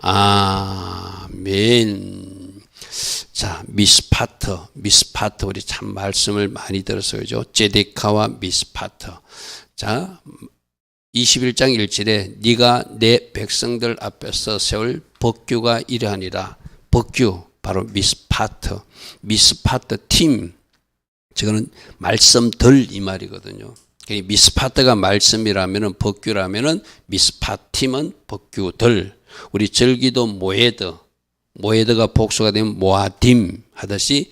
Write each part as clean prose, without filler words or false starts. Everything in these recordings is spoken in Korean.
아멘. 자, 미스파터 우리 참 말씀을 많이 들어서 그죠? 제데카와 미스파터. 자, 21장 1절에 네가 내 백성들 앞에서 세울 법규가 이러하니라. 법규 바로 미스파터 팀. 저거는 말씀들 이 말이거든요. 미스파트가 말씀이라면은 법규라면은 미스파팀은 법규들. 우리 절기도 모에드가 복수가 되면 모아딤 하듯이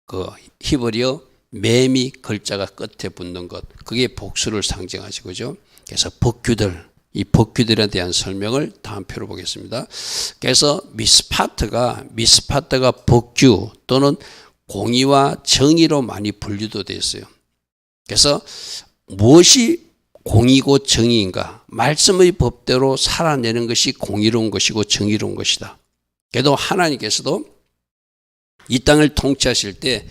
그 히브리어 맴이 글자가 끝에 붙는 것, 그게 복수를 상징하죠, 그죠? 그래서 법규들, 이 법규들에 대한 설명을 다음 표로 보겠습니다. 그래서 미스파트가 법규 또는 공의와 정의로 많이 분류도 되어 있어요. 그래서 무엇이 공의고 정의인가? 말씀의 법대로 살아내는 것이 공의로운 것이고 정의로운 것이다. 그래도 하나님께서도 이 땅을 통치하실 때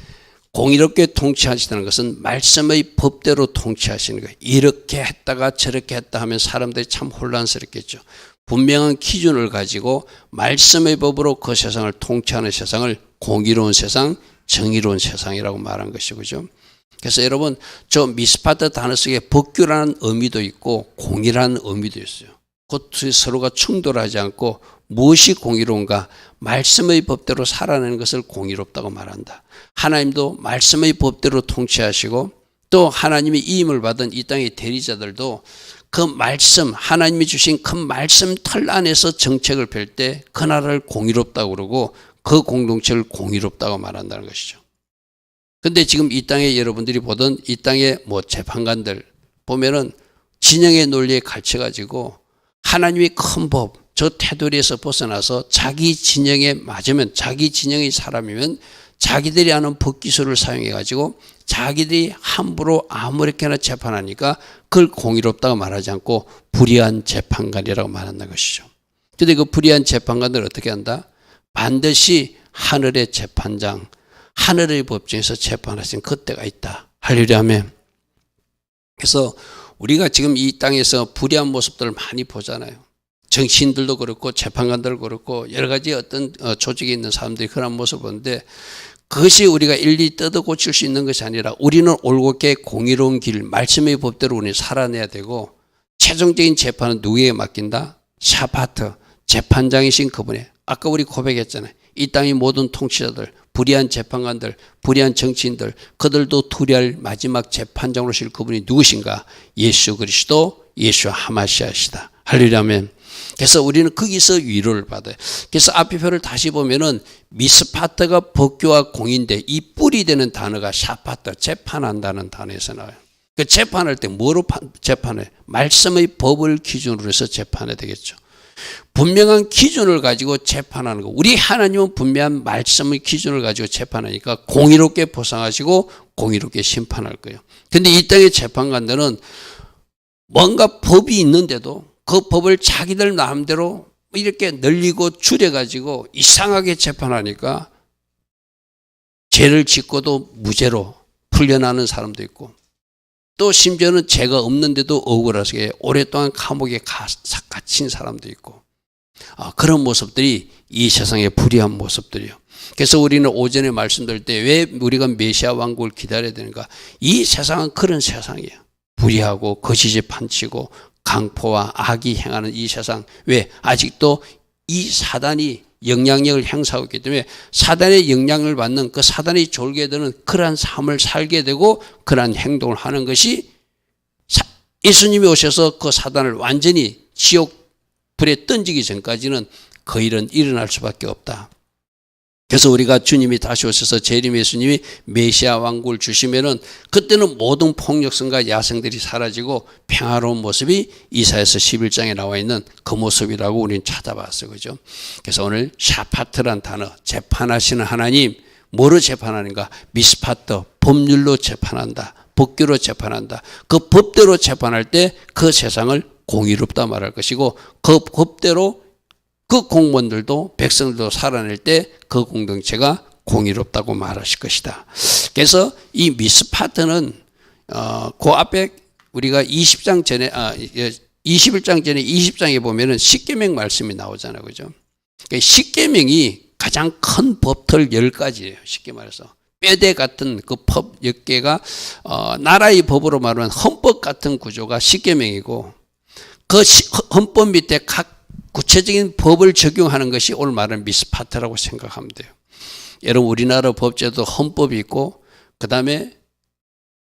공의롭게 통치하시다는 것은 말씀의 법대로 통치하시는 거예요. 이렇게 했다가 저렇게 했다 하면 사람들이 참 혼란스럽겠죠. 분명한 기준을 가지고 말씀의 법으로 그 세상을 통치하는 세상을 공의로운 세상, 정의로운 세상이라고 말한 것이죠. 그죠? 그래서 여러분, 저 미스파트 단어 속에 법규라는 의미도 있고 공의라는 의미도 있어요. 그 서로가 충돌하지 않고 무엇이 공의로운가? 말씀의 법대로 살아내는 것을 공의롭다고 말한다. 하나님도 말씀의 법대로 통치하시고 또 하나님이 이임을 받은 이 땅의 대리자들도 그 말씀, 하나님이 주신 그 말씀 틀 안에서 정책을 펼 때 그 나라를 공의롭다고 그러고 그 공동체를 공의롭다고 말한다는 것이죠. 근데 지금 이 땅에 여러분들이 보던 이 땅의 재판관들 보면은 진영의 논리에 갇혀가지고 하나님의 큰 법, 저 테두리에서 벗어나서 자기 진영에 맞으면, 자기 진영의 사람이면 자기들이 아는 법기술을 사용해가지고 자기들이 함부로 아무렇게나 재판하니까 그걸 공의롭다고 말하지 않고 불의한 재판관이라고 말한다는 것이죠. 근데 그 불의한 재판관들은 어떻게 한다? 반드시 하늘의 재판장, 하늘의 법정에서 재판하신 그때가 있다. 할렐루야 아멘. 그래서 우리가 지금 이 땅에서 불의한 모습들을 많이 보잖아요. 정치인들도 그렇고 재판관들도 그렇고 여러 가지 어떤 조직에 있는 사람들이 그런 모습을 보는데 그것이 우리가 일일이 뜯어 고칠 수 있는 것이 아니라 우리는 올곧게 공의로운 길, 말씀의 법대로 우리는 살아내야 되고 최종적인 재판은 누구에게 맡긴다? 샤파트, 재판장이신 그분에. 아까 우리 고백했잖아요. 이 땅의 모든 통치자들, 불의한 재판관들, 불의한 정치인들, 그들도 투리할 마지막 재판장으로 실 그분이 누구신가? 예수 그리스도, 예수 하마시아시다. 할렐루야 아멘. 그래서 우리는 거기서 위로를 받아요. 그래서 앞에 표를 다시 보면은 미스파트가 법규와 공의인데 이 뿌리 되는 단어가 샤파트, 재판한다는 단어에서 나와요. 그 재판할 때 뭐로 재판해? 말씀의 법을 기준으로 해서 재판해야 되겠죠. 분명한 기준을 가지고 재판하는 거. 우리 하나님은 분명한 말씀의 기준을 가지고 재판하니까 공의롭게 보상하시고 공의롭게 심판할 거예요. 근데 이 땅의 재판관들은 뭔가 법이 있는데도 그 법을 자기들 마음대로 이렇게 늘리고 줄여가지고 이상하게 재판하니까 죄를 짓고도 무죄로 풀려나는 사람도 있고 또 심지어는 죄가 없는데도 억울하게 오랫동안 감옥에 갇힌 사람도 있고 그런 모습들이 이 세상의 불의한 모습들이에요. 그래서 우리는 오전에 말씀드릴 때 왜 우리가 메시아 왕국을 기다려야 되는가? 이 세상은 그런 세상이에요. 불의하고 거짓이 판치고 강포와 악이 행하는 이 세상. 왜? 아직도 이 사단이 영향력을 행사하고 있기 때문에 사단의 영향을 받는 그 사단이 졸게 되는 그러한 삶을 살게 되고 그러한 행동을 하는 것이 예수님이 오셔서 그 사단을 완전히 지옥 불에 던지기 전까지는 그 일은 일어날 수밖에 없다. 그래서 우리가 주님이 다시 오셔서 재림 예수님이 메시아 왕국을 주시면은 그때는 모든 폭력성과 야생들이 사라지고 평화로운 모습이 이사야서 11장에 나와 있는 그 모습이라고 우리는 찾아봤어요. 그죠? 그래서 오늘 샤파트란 단어, 재판하시는 하나님, 뭐로 재판하는가? 미스파트, 법률로 재판한다. 법규로 재판한다. 그 법대로 재판할 때 그 세상을 공의롭다 말할 것이고 그 법대로 그 공무원들도 백성들도 살아낼 때 그 공동체가 공의롭다고 말하실 것이다. 그래서 이 미스파트는 그 앞에 우리가 20장 전에 21장 전에 20장에 보면은 십계명 말씀이 나오잖아요. 그죠? 그러니까 십계명이 가장 큰 법틀 10가지예요. 쉽게 말해서. 뼈대 같은 그 법 10개가 나라의 법으로 말하면 헌법 같은 구조가 십계명이고, 그 헌법 밑에 각 구체적인 법을 적용하는 것이 오늘 말하는 미스파트라고 생각하면 돼요. 여러분, 우리나라 법제도 헌법이 있고, 그 다음에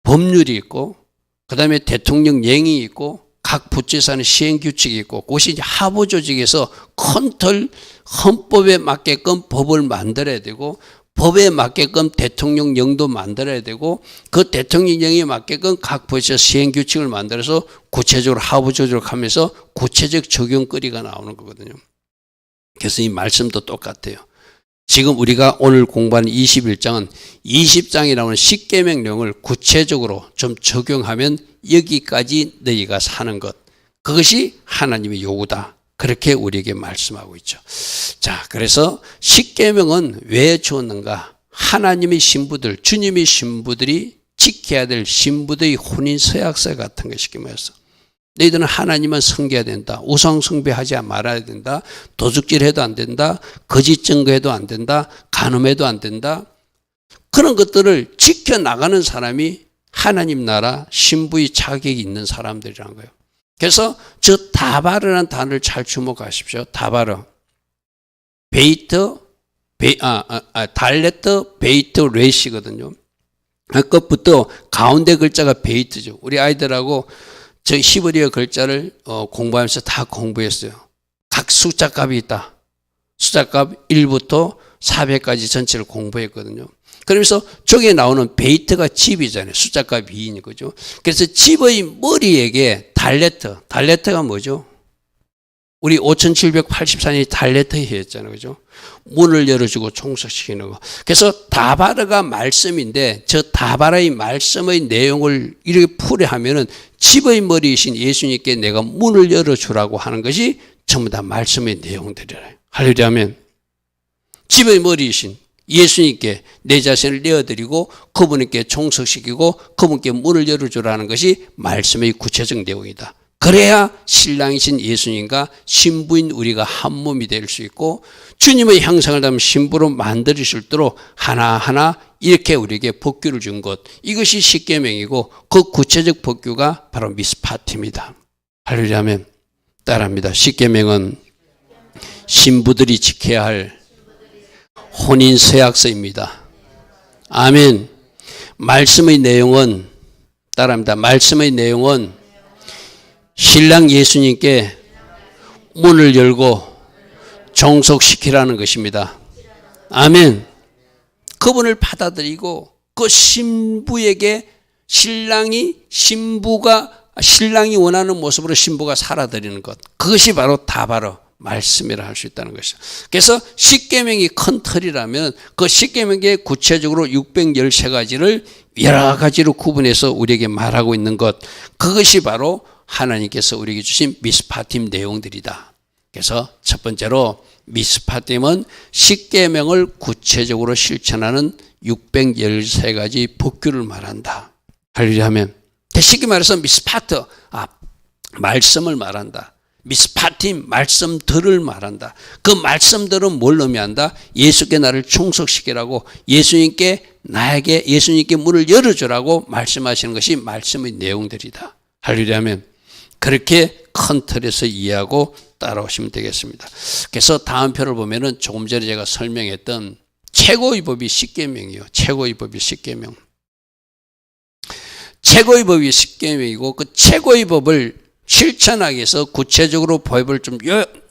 법률이 있고, 그 다음에 대통령령이 있고, 각 부처에서는 시행규칙이 있고, 그것이 이제 하부 조직에서 큰 틀 헌법에 맞게끔 법을 만들어야 되고, 법에 맞게끔 대통령령도 만들어야 되고, 그 대통령령에 맞게끔 각 부처에서 시행규칙을 만들어서 구체적으로 하부 조직을 하면서 구체적 적용거리가 나오는 거거든요. 그래서 이 말씀도 똑같아요. 지금 우리가 오늘 공부하는 21장은 20장에 나오는 십계명령을 구체적으로 좀 적용하면 여기까지 너희가 사는 것, 그것이 하나님의 요구다. 그렇게 우리에게 말씀하고 있죠. 자, 그래서 십계명은 왜 주었는가? 하나님의 신부들, 주님의 신부들이 지켜야 될 신부들의 혼인 서약서 같은 것이 뭐였어? 너희들은 하나님은 섬겨야 된다. 우상 숭배하지 말아야 된다. 도둑질해도 안 된다. 거짓 증거해도 안 된다. 간음해도 안 된다. 그런 것들을 지켜나가는 사람이 하나님 나라 신부의 자격이 있는 사람들이라는 거예요. 그래서 저 다바르라는 단어를 잘 주목하십시오. 다바르. 달레트, 베이트, 레시거든요. 끝부터 가운데 글자가 베이트죠. 우리 아이들하고 저 히브리어 글자를 공부하면서 다 공부했어요. 각 숫자값이 있다. 숫자값 1부터 400까지 전체를 공부했거든요. 그러면서 저기에 나오는 베이트가 집이잖아요. 숫자값 2인 거죠. 그래서 집의 머리에게 달레트가 뭐죠? 우리 5784년이 달레트였잖아요. 그죠? 문을 열어주고 총석시키는 거. 그래서 다바르가 말씀인데 저 다바르의 말씀의 내용을 이렇게 풀이하면은 집의 머리이신 예수님께 내가 문을 열어주라고 하는 것이 전부 다 말씀의 내용들이래요. 할렐루야 아멘. 집의 머리이신 예수님께 내 자신을 내어드리고 그분께 총석시키고 그분께 문을 열어주라는 것이 말씀의 구체적 내용이다. 그래야 신랑이신 예수님과 신부인 우리가 한 몸이 될 수 있고 주님의 형상을 담은 신부로 만들 수 있도록 하나하나 이렇게 우리에게 법규를 준 것, 이것이 십계명이고 그 구체적 법규가 바로 미스파트입니다. 할렐루야 아멘. 따라합니다. 십계명은 신부들이 지켜야 할 혼인 서약서입니다. 아멘. 말씀의 내용은 따라합니다. 말씀의 내용은 신랑 예수님께 문을 열고 종속시키라는 것입니다. 아멘. 그분을 받아들이고 그 신부에게 신랑이 원하는 모습으로 신부가 살아드리는 것, 그것이 바로 다바로 말씀이라 할 수 있다는 것이죠. 그래서 십계명이 큰 틀이라면 그 십계명의 구체적으로 613가지를 여러 가지로 구분해서 우리에게 말하고 있는 것, 그것이 바로 하나님께서 우리에게 주신 미스파팀 내용들이다. 그래서 첫 번째로 미스파팀은 십계명을 구체적으로 실천하는 613가지 법규를 말한다. 할렐루야 하면 쉽게 말해서 미스파트, 말씀을 말한다. 미스파팀, 말씀들을 말한다. 그 말씀들은 뭘 의미한다? 예수께 나를 충속시키라고, 예수님께 문을 열어주라고 말씀하시는 것이 말씀의 내용들이다. 할렐루야 하면 그렇게 큰 틀에서 이해하고 따라오시면 되겠습니다. 그래서 다음 표를 보면은 조금 전에 제가 설명했던 최고의 법이 십계명이에요. 최고의 법이 십계명. 최고의 법이 십계명이고 그 최고의 법을 실천하기 위해서 구체적으로 법을 좀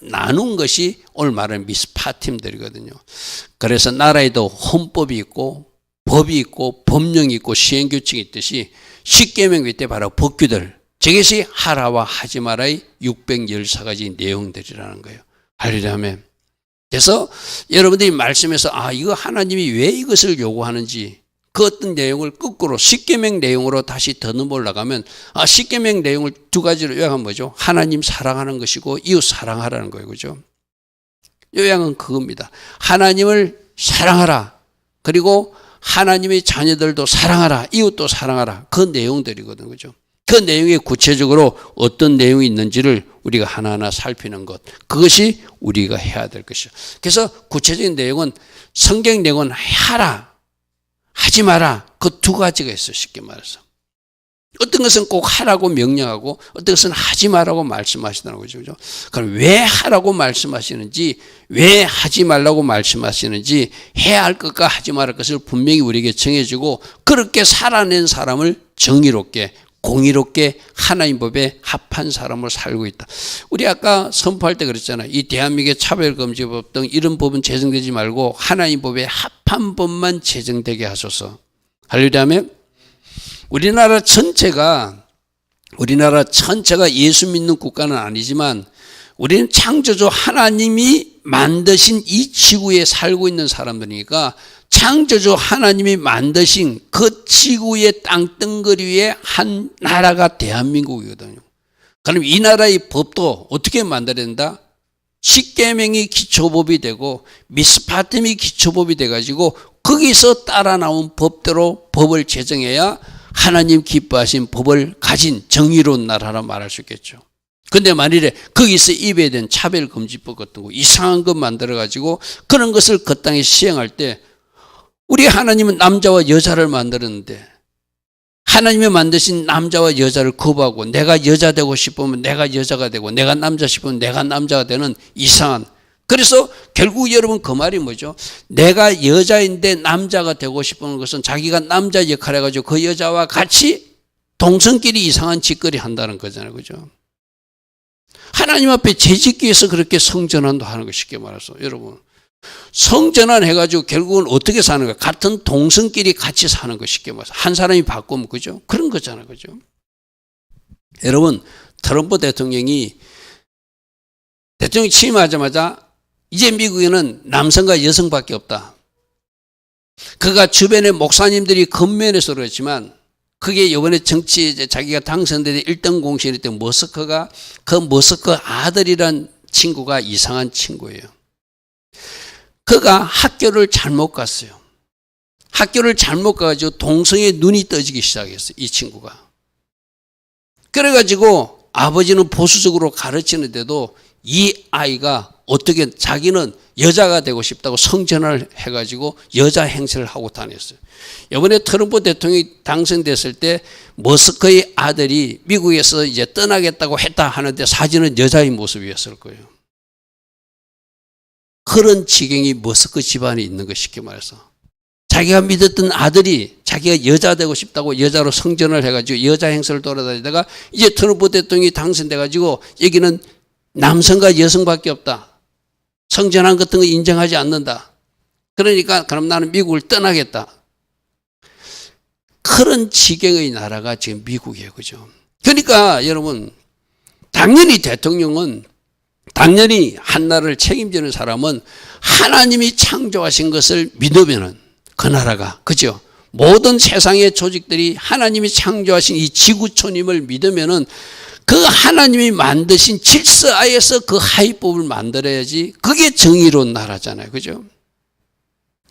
나눈 것이 오늘 말하는 미스파팀들이거든요. 그래서 나라에도 헌법이 있고 법이 있고 법령이 있고 시행규칙이 있듯이 십계명 밑에 바로 법규들, 저것이 하라와 하지 마라의 614가지 내용들이라는 거예요. 할렐루야 아멘. 그래서 여러분들이 말씀에서 이거 하나님이 왜 이것을 요구하는지 그 어떤 내용을 거꾸로 십계명 내용으로 다시 더듬어 올라가면 십계명 내용을 두 가지로 요약하면 뭐죠? 하나님 사랑하는 것이고 이웃 사랑하라는 거예요. 그죠? 요약은 그겁니다. 하나님을 사랑하라. 그리고 하나님의 자녀들도 사랑하라. 이웃도 사랑하라. 그 내용들이거든요. 그죠? 그 내용에 구체적으로 어떤 내용이 있는지를 우리가 하나하나 살피는 것. 그것이 우리가 해야 될 것이죠. 그래서 구체적인 내용은 성경 내용은 하라, 하지 마라. 그 두 가지가 있어요. 쉽게 말해서. 어떤 것은 꼭 하라고 명령하고 어떤 것은 하지 말라고 말씀하시다는 거죠. 그죠? 그럼 왜 하라고 말씀하시는지, 왜 하지 말라고 말씀하시는지, 해야 할 것과 하지 말할 것을 분명히 우리에게 정해주고 그렇게 살아낸 사람을 정의롭게, 공의롭게 하나님 법에 합한 사람으로 살고 있다. 우리 아까 선포할 때 그랬잖아요. 이 대한민국의 차별금지법 등 이런 법은 제정되지 말고 하나님 법에 합한 법만 제정되게 하소서. 할렐루야. 우리나라 전체가 예수 믿는 국가는 아니지만 우리는 창조주 하나님이 만드신 이 지구에 살고 있는 사람들이니까 창조주 하나님이 만드신 그 지구의 땅덩어리 위에 한 나라가 대한민국이거든요. 그럼 이 나라의 법도 어떻게 만들어야 된다? 십계명이 기초법이 되고 미스파템이 기초법이 돼가지고 거기서 따라 나온 법대로 법을 제정해야 하나님 기뻐하신 법을 가진 정의로운 나라라 말할 수 있겠죠. 근데 만일에 거기서 입에 된 차별금지법 같은 거 이상한 것 만들어가지고 그런 것을 그 땅에 시행할 때 우리 하나님은 남자와 여자를 만들었는데 하나님이 만드신 남자와 여자를 거부하고 내가 여자 되고 싶으면 내가 여자가 되고 내가 남자 싶으면 내가 남자가 되는 이상한, 그래서 결국 여러분 그 말이 뭐죠? 내가 여자인데 남자가 되고 싶은 것은 자기가 남자 역할을 해가지고 그 여자와 같이 동성끼리 이상한 짓거리 한다는 거잖아요. 그죠? 하나님 앞에 재짓기 위해서 그렇게 성전환도 하는 거 쉽게 말해서. 여러분, 성전환 해가지고 결국은 어떻게 사는 거야? 같은 동성끼리 같이 사는 거 쉽게 말해서. 한 사람이 바꾸면 그죠? 그런 거잖아요. 그죠? 여러분, 트럼프 대통령이 취임하자마자 이제 미국에는 남성과 여성밖에 없다. 그가 주변의 목사님들이 겉면에서 그렇지만 그게 이번에 정치에 자기가 당선된 1등 공신일 때 그 머스크 아들이란 친구가 이상한 친구예요. 그가 학교를 잘못 갔어요. 학교를 잘못 가가지고 동성애 눈이 떠지기 시작했어요. 이 친구가. 그래가지고 아버지는 보수적으로 가르치는데도 이 아이가 어떻게 자기는 여자가 되고 싶다고 성전을 해가지고 여자 행세를 하고 다녔어요. 이번에 트럼프 대통령이 당선됐을 때 머스크의 아들이 미국에서 이제 떠나겠다고 했다 하는데 사진은 여자의 모습이었을 거예요. 그런 지경이 머스크 집안에 있는 거 쉽게 말해서. 자기가 믿었던 아들이 자기가 여자 되고 싶다고 여자로 성전을 해가지고 여자 행세를 돌아다니다가 이제 트럼프 대통령이 당선돼가지고 여기는 남성과 여성밖에 없다. 성전환 같은 거 인정하지 않는다. 그러니까 그럼 나는 미국을 떠나겠다. 그런 지경의 나라가 지금 미국이에요. 그죠? 그러니까 여러분, 당연히 대통령은, 당연히 한 나라를 책임지는 사람은 하나님이 창조하신 것을 믿으면은 그 나라가, 그죠? 모든 세상의 조직들이 하나님이 창조하신 이 지구촌임을 믿으면은 그 하나님이 만드신 질서 하에서 그 하위법을 만들어야지 그게 정의로운 나라잖아요. 그죠?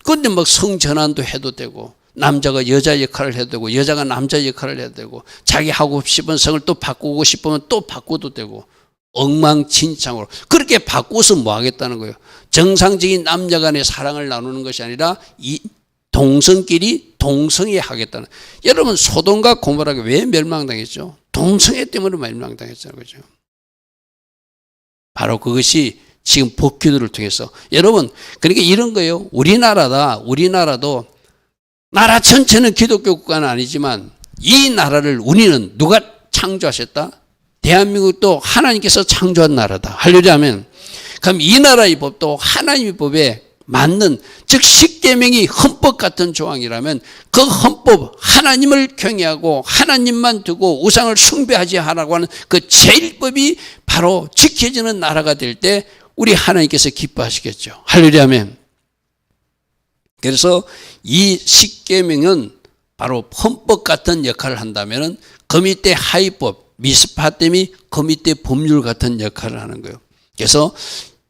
그런데 막 성전환도 해도 되고 남자가 여자 역할을 해도 되고 여자가 남자 역할을 해도 되고 자기 하고 싶은 성을 또 바꾸고 싶으면 또 바꿔도 되고 엉망진창으로 그렇게 바꿔서 뭐 하겠다는 거예요. 정상적인 남녀 간의 사랑을 나누는 것이 아니라 이 동성끼리 동성애 하겠다는. 여러분, 소돔과 고모라가 왜 멸망당했죠? 동성애 때문에 멸망당했잖아요. 그죠? 바로 그것이 지금 법규들을 통해서. 여러분, 그러니까 이런 거예요. 우리나라도 나라 전체는 기독교 국가는 아니지만 이 나라를 우리는 누가 창조하셨다? 대한민국도 하나님께서 창조한 나라다. 할렐루야 하면. 그럼 이 나라의 법도 하나님의 법에 맞는, 즉 십계명이 헌법 같은 조항이라면 그 헌법, 하나님을 경외하고 하나님만 두고 우상을 숭배하지 하라고 하는 그 제일법이 바로 지켜지는 나라가 될 때 우리 하나님께서 기뻐하시겠죠. 할렐루야 아멘. 그래서 이 십계명은 바로 헌법 같은 역할을 한다면 그 밑에 하위법, 미스파템이 그 밑에 법률 같은 역할을 하는 거예요. 그래서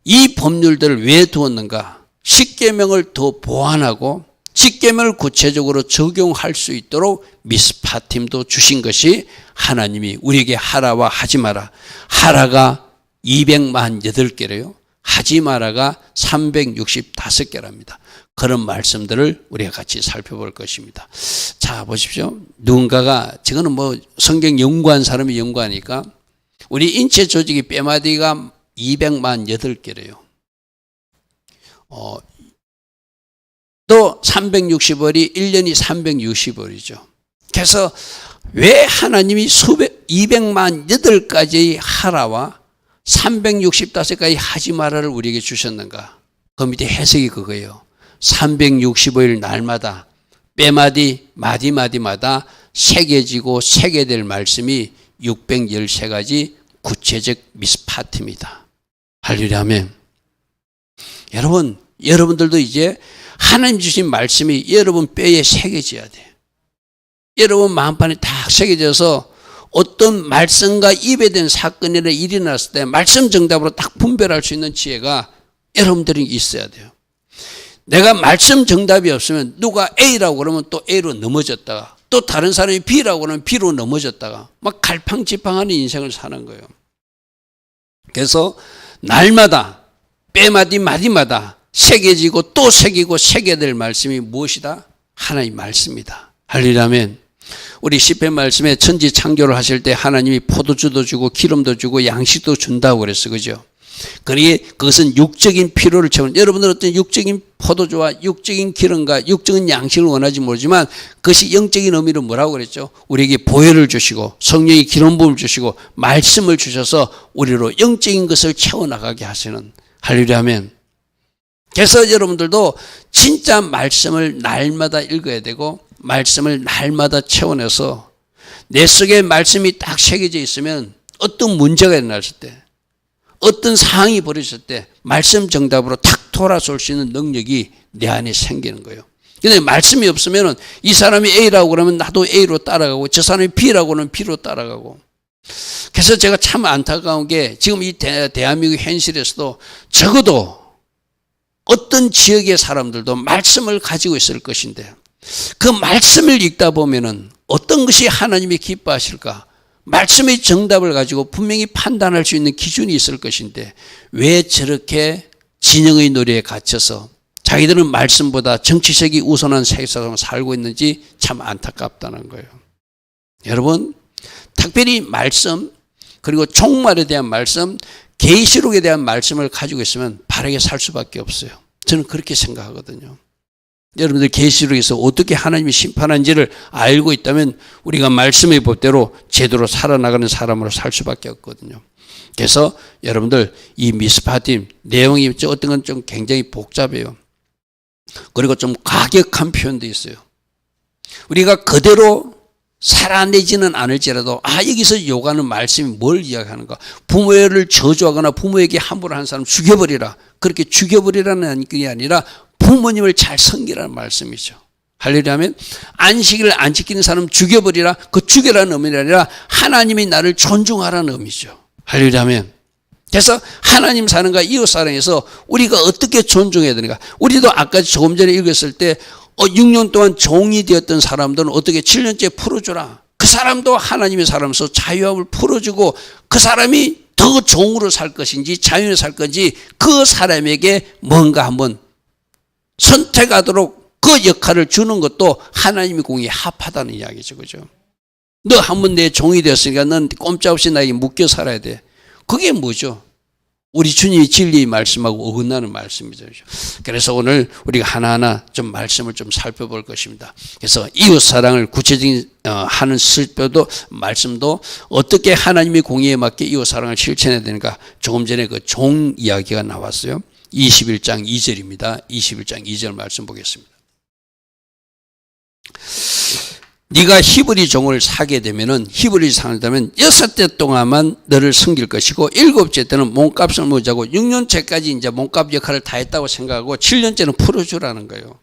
이 법률들을 왜 두었는가? 십계명을 더 보완하고 십계명을 구체적으로 적용할 수 있도록 미스파팀도 주신 것이 하나님이 우리에게 하라와 하지 마라. 하라가 248개래요. 하지 마라가 365개랍니다. 그런 말씀들을 우리가 같이 살펴볼 것입니다. 자, 보십시오. 누군가가, 저거는 뭐 성경 연구한 사람이 연구하니까 우리 인체 조직이 뼈마디가 248개래요. 또 360월이 1년이 360월이죠. 그래서 왜 하나님이 248가지의 하라와 365가지 하지 마라를 우리에게 주셨는가? 그 밑에 해석이 그거예요. 365일 날마다 빼마디 마디마디마다 새겨지고 새겨될 말씀이 613가지 구체적 미스파트입니다. 할렐루야 아멘. 여러분, 여러분들도 이제 하나님 주신 말씀이 여러분 뼈에 새겨져야 돼요. 여러분 마음판에 딱 새겨져서 어떤 말씀과 입에 된 사건이나 일이 났을 때 말씀 정답으로 딱 분별할 수 있는 지혜가 여러분들이 있어야 돼요. 내가 말씀 정답이 없으면 누가 A라고 그러면 또 A로 넘어졌다가 또 다른 사람이 B라고 그러면 B로 넘어졌다가 막 갈팡질팡하는 인생을 사는 거예요. 그래서 날마다 빼마디 마디마다 새겨지고 또 새기고 새겨될 말씀이 무엇이다? 하나님 말씀이다. 할렐루야 아멘. 우리 시편 말씀에 천지 창조를 하실 때 하나님이 포도주도 주고 기름도 주고 양식도 준다고 그랬어. 그죠? 그러기에 그것은 육적인 필요를 채우는, 여러분들은 어떤 육적인 포도주와 육적인 기름과 육적인 양식을 원하지 모르지만 그것이 영적인 의미로 뭐라고 그랬죠? 우리에게 보혈을 주시고 성령의 기름 부음을 주시고 말씀을 주셔서 우리로 영적인 것을 채워나가게 하시는, 할렐루야 아멘. 그래서 여러분들도 진짜 말씀을 날마다 읽어야 되고 말씀을 날마다 채워내서 내 속에 말씀이 딱 새겨져 있으면 어떤 문제가 일어났을 때, 어떤 상황이 벌어졌을 때 말씀 정답으로 탁 돌아설 수 있는 능력이 내 안에 생기는 거예요. 근데 말씀이 없으면 이 사람이 A라고 그러면 나도 A로 따라가고 저 사람이 B라고 그러면 B로 따라가고. 그래서 제가 참 안타까운 게 지금 이 대한민국 현실에서도 적어도 어떤 지역의 사람들도 말씀을 가지고 있을 것인데 그 말씀을 읽다 보면은 어떤 것이 하나님이 기뻐하실까? 말씀의 정답을 가지고 분명히 판단할 수 있는 기준이 있을 것인데 왜 저렇게 진영의 노래에 갇혀서 자기들은 말씀보다 정치색이 우선한 세상을 살고 있는지 참 안타깝다는 거예요. 여러분, 특별히 말씀 그리고 종말에 대한 말씀, 계시록에 대한 말씀을 가지고 있으면 바르게 살 수밖에 없어요. 저는 그렇게 생각하거든요. 여러분들 계시록에서 어떻게 하나님이 심판한지를 알고 있다면 우리가 말씀의 법대로 제대로 살아나가는 사람으로 살 수밖에 없거든요. 그래서 여러분들 이 미스파팀 내용이 어떤 건 좀 굉장히 복잡해요. 그리고 좀 가격한 표현도 있어요. 우리가 그대로 살아내지는 않을지라도 여기서 요구하는 말씀이 뭘 이야기하는가? 부모를 저주하거나 부모에게 함부로 한 사람 죽여버리라. 그렇게 죽여버리라는 게 아니라 부모님을 잘 섬기라는 말씀이죠. 할렐루야 하면 안식일을 안 지키는 사람 죽여버리라. 그 죽여라는 의미가 아니라 하나님이 나를 존중하라는 의미죠. 할렐루야 하면 그래서 하나님 사랑과 이웃 사랑에서 우리가 어떻게 존중해야 되는가? 우리도 아까 조금 전에 읽었을 때 6년 동안 종이 되었던 사람들은 어떻게 7년째 풀어주라. 그 사람도 하나님의 사람으로서 자유함을 풀어주고 그 사람이 더 종으로 살 것인지 자유로 살 건지 그 사람에게 뭔가 한번 선택하도록 그 역할을 주는 것도 하나님의 공에 합하다는 이야기죠. 그죠? 너 한번 내 종이 되었으니까 넌 꼼짝없이 나에게 묶여 살아야 돼. 그게 뭐죠? 우리 주님이 진리의 말씀하고 어긋나는 말씀이죠. 그래서 오늘 우리가 하나하나 좀 말씀을 좀 살펴볼 것입니다. 그래서 이웃 사랑을 구체적인 하는 슬퍼도 말씀도 어떻게 하나님의 공의에 맞게 이웃 사랑을 실천해야 되는가? 조금 전에 그 종 이야기가 나왔어요. 21장 2절입니다. 21장 2절 말씀 보겠습니다. 네가 히브리 종을 사게 되면은 히브리 상을 되면 6대 동안만 너를 섬길 것이고 7째 때는 몸값을 못하고 6년째까지 이제 몸값 역할을 다 했다고 생각하고 7년째는 풀어주라는 거예요.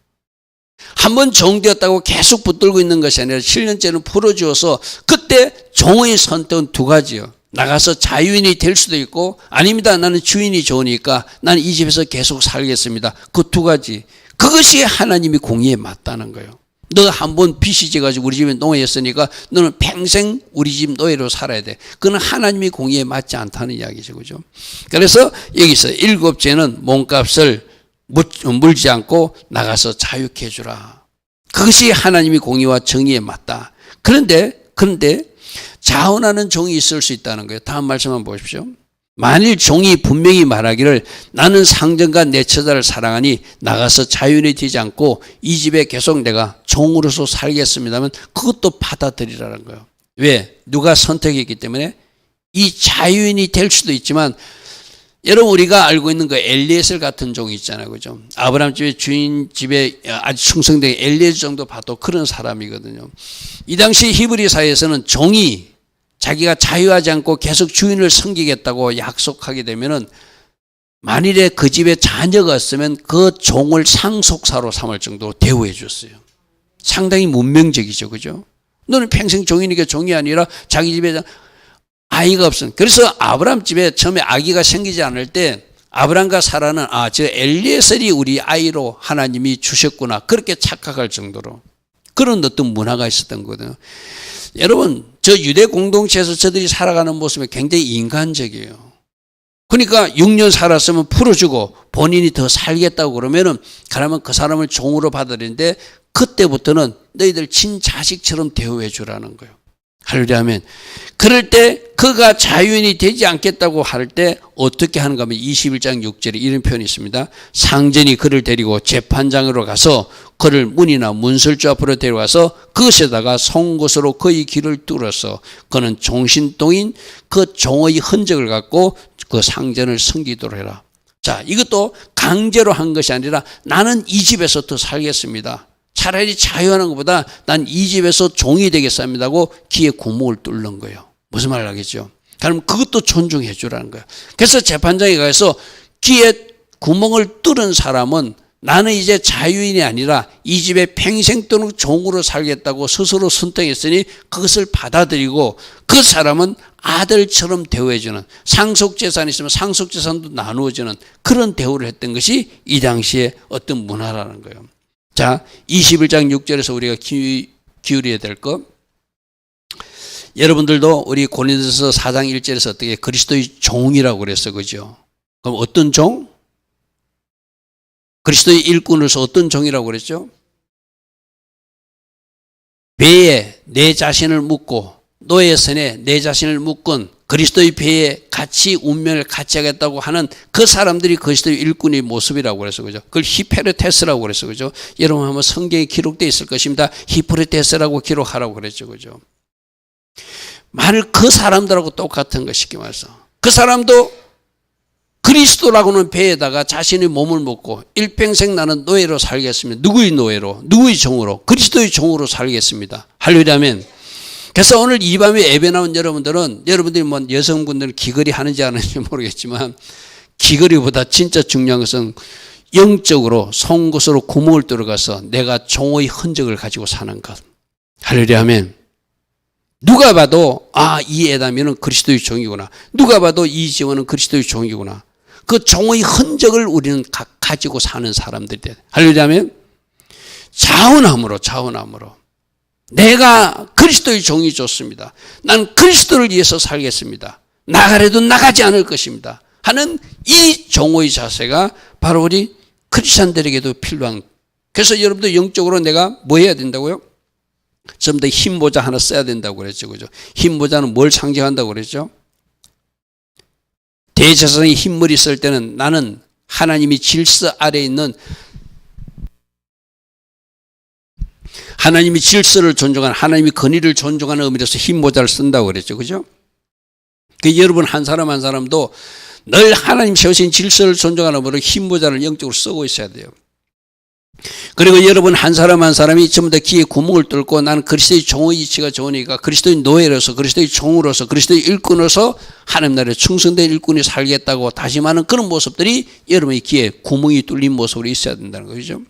한번 종되었다고 계속 붙들고 있는 것이 아니라 7년째는 풀어주어서 그때 종의 선택은 두 가지요. 나가서 자유인이 될 수도 있고, 아닙니다. 나는 주인이 좋으니까 나는 이 집에서 계속 살겠습니다. 그 두 가지. 그것이 하나님이 공의에 맞다는 거예요. 너 한번 빚이 져가지고 우리 집에 노예였으니까 너는 평생 우리 집 노예로 살아야 돼. 그건 하나님이 공의에 맞지 않다는 이야기죠. 그죠? 그래서 여기서 7째는 몸값을 물지 않고 나가서 자유케 해주라. 그것이 하나님이 공의와 정의에 맞다. 그런데 자원하는 종이 있을 수 있다는 거예요. 다음 말씀 한번 보십시오. 만일 종이 분명히 말하기를 나는 상전과 내 처자를 사랑하니 나가서 자유인이 되지 않고 이 집에 계속 내가 종으로서 살겠습니다면 그것도 받아들이라는 거예요. 왜? 누가 선택했기 때문에 이 자유인이 될 수도 있지만 여러분 우리가 알고 있는 그 엘리에셀 같은 종이 있잖아요. 그죠? 아브라함 집에 주인 집에 아주 충성된 엘리에셀 정도 봐도 그런 사람이거든요. 이 당시 히브리 사회에서는 종이 자기가 자유하지 않고 계속 주인을 섬기겠다고 약속하게 되면은 만일에 그 집에 자녀가 있으면 그 종을 상속사로 삼을 정도로 대우해 줬어요. 상당히 문명적이죠. 그죠? 너는 평생 종이니까 종이 아니라 자기 집에 아이가 없으면. 그래서 아브라함 집에 처음에 아기가 생기지 않을 때 아브라함과 사라는 저 엘리에셀이 우리 아이로 하나님이 주셨구나. 그렇게 착각할 정도로 그런 어떤 문화가 있었던 거거든요. 여러분, 저 유대 공동체에서 저들이 살아가는 모습이 굉장히 인간적이에요. 그러니까 6년 살았으면 풀어주고 본인이 더 살겠다고 그러면 그 사람을 종으로 받아들이는데 그때부터는 너희들 친자식처럼 대우해 주라는 거예요. 할렐루야 하면. 그럴 때 그가 자유인이 되지 않겠다고 할 때 어떻게 하는가 하면 21장 6절에 이런 표현이 있습니다. 상전이 그를 데리고 재판장으로 가서 그를 문이나 문설주 앞으로 데려가서 그것에다가 송곳으로 그의 귀를 뚫어서 그는 종신동인 그 종의 흔적을 갖고 그 상전을 섬기도록 해라. 자, 이것도 강제로 한 것이 아니라 나는 이 집에서 더 살겠습니다. 차라리 자유하는 것보다 난 이 집에서 종이 되겠습니다 하고 귀에 구멍을 뚫는 거예요. 무슨 말을 하겠죠? 그럼 그것도 존중해 주라는 거예요. 그래서 재판장에 가서 귀에 구멍을 뚫은 사람은 나는 이제 자유인이 아니라 이 집에 평생 동안 종으로 살겠다고 스스로 선택했으니 그것을 받아들이고 그 사람은 아들처럼 대우해주는, 상속재산이 있으면 상속재산도 나누어주는 그런 대우를 했던 것이 이 당시에 어떤 문화라는 거예요. 자, 21장 6절에서 우리가 기울여야 될 것. 여러분들도 우리 고린도서 4장 1절에서 어떻게 그리스도의 종이라고 그랬어. 그죠? 그럼 어떤 종? 그리스도의 일꾼으로서 어떤 종이라고 그랬죠? 배에 내 자신을 묻고 노예선에 내 자신을 묶은 그리스도의 배에 같이 운명을 같이 하겠다고 하는 그 사람들이 그리스도의 일꾼의 모습이라고 그래서 그죠? 그걸 히페르테스라고 그래서 그죠? 여러분 한번 성경에 기록되어 있을 것입니다. 히페르테스라고 기록하라고 그랬죠. 그죠? 만일 그 사람들하고 똑같은 거 쉽게 말해서 그 사람도 그리스도라고는 배에다가 자신의 몸을 묻고 일평생 나는 노예로 살겠습니다. 누구의 노예로? 누구의 종으로? 그리스도의 종으로 살겠습니다. 할렐루야 아멘. 그래서 오늘 이 밤에 예배 나온 여러분들이 뭐 여성분들 귀걸이 하는지 안 하는지 모르겠지만 귀걸이보다 진짜 중요한 것은 영적으로 송곳으로 구멍을 뚫어가서 내가 종의 흔적을 가지고 사는 것. 할렐루야 아멘. 누가 봐도 이 에다미는 그리스도의 종이구나. 누가 봐도 이 지원은 그리스도의 종이구나. 그 종의 흔적을 우리는 가지고 사는 사람들이 돼. 할렐루야 아멘. 자원함으로 내가 그리스도의 종이 좋습니다. 난 그리스도를 위해서 살겠습니다. 나가래도 나가지 않을 것입니다. 하는 이 종의 자세가 바로 우리 크리스찬들에게도 필요한. 그래서 여러분도 영적으로 내가 뭐 해야 된다고요? 좀 더 흰 모자 하나 써야 된다고 그랬죠. 그죠? 흰 모자는 뭘 상징한다고 그랬죠? 대제사장이 흰머리 쓸 때는 나는 하나님이 질서 아래에 있는 하나님이 질서를 존중하는 하나님이 권위를 존중하는 의미로서 흰 모자를 쓴다고 그랬죠. 그죠? 그 여러분 한 사람 한 사람도 늘 하나님 세우신 질서를 존중하는 의미로 흰 모자를 영적으로 쓰고 있어야 돼요. 그리고 여러분 한 사람 한 사람이 전부 다 귀에 구멍을 뚫고 나는 그리스도의 종의 이치가 좋으니까 그리스도의 노예로서 그리스도의 종으로서 그리스도의 일꾼으로서 하나님 나라에 충성된 일꾼이 살겠다고 다짐하는 그런 모습들이 여러분의 귀에 구멍이 뚫린 모습으로 있어야 된다는 거죠.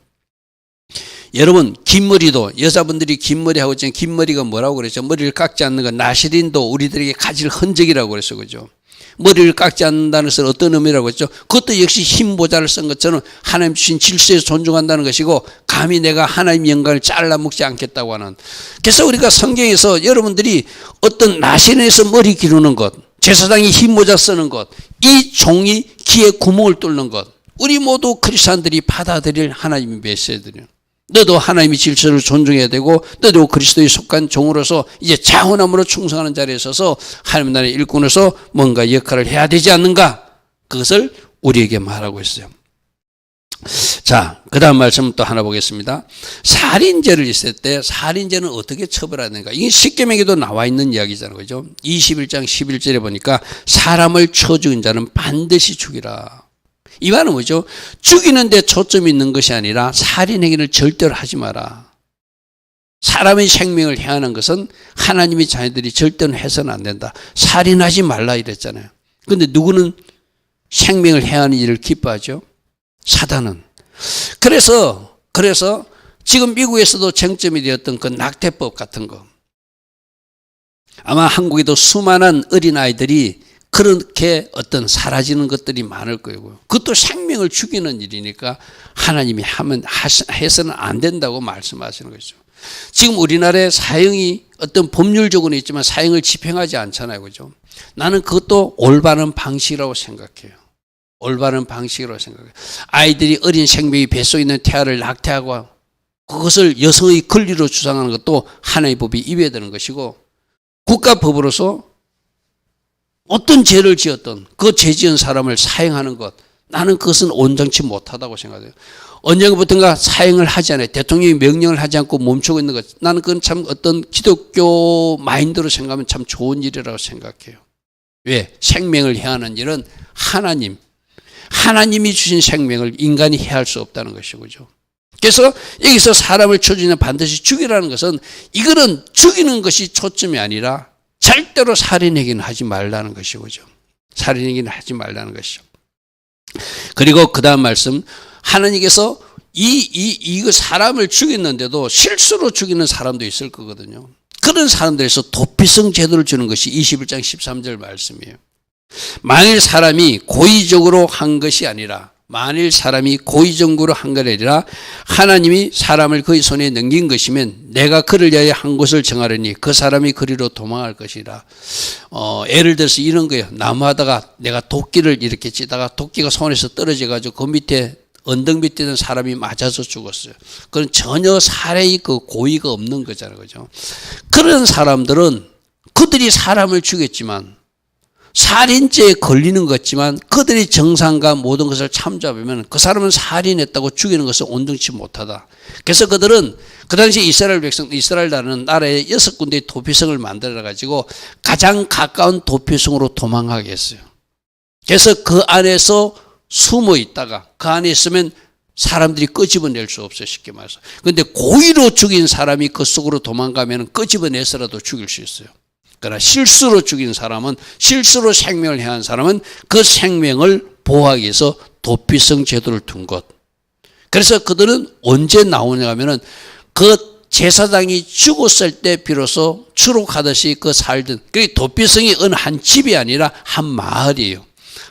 여러분, 긴 머리도, 여자분들이 긴 머리 하고 있잖아요. 긴 머리가 뭐라고 그랬죠? 머리를 깎지 않는 건 나시린도 우리들에게 가질 흔적이라고 그랬어. 그죠? 머리를 깎지 않는다는 것은 어떤 의미라고 했죠? 그것도 역시 흰 모자를 쓴 것처럼 하나님 주신 질서에서 존중한다는 것이고, 감히 내가 하나님 영광을 잘라 먹지 않겠다고 하는. 그래서 우리가 성경에서 여러분들이 어떤 나시린에서 머리 기르는 것, 제사장이 흰 모자 쓰는 것, 이 종이 귀에 구멍을 뚫는 것, 우리 모두 크리스찬들이 받아들일 하나님의 메시지들이에요. 너도 하나님의 질서를 존중해야 되고, 너도 그리스도에 속한 종으로서 이제 자원함으로 충성하는 자리에 서서 하나님 나라의 일꾼으로서 뭔가 역할을 해야 되지 않는가? 그것을 우리에게 말하고 있어요. 자, 그 다음 말씀 또 하나 보겠습니다. 살인죄를 있을 때 살인죄는 어떻게 처벌하는가? 이게 십계명에도 나와 있는 이야기잖아요. 그죠? 21장 11절에 보니까 사람을 쳐 죽인 자는 반드시 죽이라. 이 말은 뭐죠? 죽이는 데 초점이 있는 것이 아니라 살인 행위를 절대로 하지 마라. 사람의 생명을 해하는 것은 하나님의 자녀들이 절대로 해서는 안 된다. 살인하지 말라 이랬잖아요. 그런데 누구는 생명을 해하는 일을 기뻐하죠? 사단은. 그래서 지금 미국에서도 쟁점이 되었던 그 낙태법 같은 거. 아마 한국에도 수많은 어린아이들이 그렇게 어떤 사라지는 것들이 많을 거고요. 그것도 생명을 죽이는 일이니까 하나님이 해서는 안 된다고 말씀하시는 거죠. 지금 우리나라의 사형이 어떤 법률적으로는 있지만 사형을 집행하지 않잖아요. 그죠? 나는 그것도 올바른 방식이라고 생각해요. 올바른 방식이라고 생각해요. 아이들이 어린 생명이 뱃속에 있는 태아를 낙태하고 그것을 여성의 권리로 주장하는 것도 하나님의 법이 위배되는 것이고, 국가법으로서 어떤 죄를 지었던 그 죄 지은 사람을 사형하는 것, 나는 그것은 온전치 못하다고 생각해요. 언젠가부터인가 사형을 하지 않아요. 대통령이 명령을 하지 않고 멈추고 있는 것, 나는 그건 참 어떤 기독교 마인드로 생각하면 참 좋은 일이라고 생각해요. 왜? 생명을 해하는 일은 하나님이 주신 생명을 인간이 해할 수 없다는 것이죠. 그래서 여기서 사람을 쳐주면 반드시 죽이라는 것은, 이거는 죽이는 것이 초점이 아니라 절대로 살인행위는 하지 말라는 것이죠. 살인행위는 하지 말라는 것이죠. 그리고 그 다음 말씀, 하나님께서 이거 사람을 죽였는데도 실수로 죽이는 사람도 있을 거거든요. 그런 사람들에서 도피성 제도를 주는 것이 21장 13절 말씀이에요. 만일 사람이 고의적으로 한 것이 아니라 하나님이 사람을 그의 손에 넘긴 것이면 내가 그를 위하여 한 곳을 정하려니 그 사람이 그리로 도망할 것이라. 예를 들어서 이런 거예요. 나무하다가 내가 도끼를 이렇게 찌다가 도끼가 손에서 떨어져 가지고 그 밑에 언덕 밑에 있는 사람이 맞아서 죽었어요. 그건 전혀 살해의 그 고의가 없는 거잖아요. 그죠? 그런 사람들은 그들이 사람을 죽였지만 살인죄에 걸리는 것 같지만 그들이 정상과 모든 것을 참조하면 그 사람은 살인했다고 죽이는 것을 온전치 못하다. 그래서 그들은 그 당시 이스라엘이라는 나라에 6군데의 도피성을 만들어 가지고 가장 가까운 도피성으로 도망가게 했어요. 그래서 그 안에서 숨어 있다가 그 안에 있으면 사람들이 끄집어낼 수 없어요. 쉽게 말해서. 그런데 고의로 죽인 사람이 그 속으로 도망가면 끄집어내서라도 죽일 수 있어요. 그러나 실수로 죽인 사람은, 실수로 생명을 해한 사람은 그 생명을 보호하기 위해서 도피성 제도를 둔 것. 그래서 그들은 언제 나오냐 하면은 그 제사장이 죽었을 때 비로소 추록하듯이 그 살던, 그 도피성이 어느 한 집이 아니라 한 마을이에요.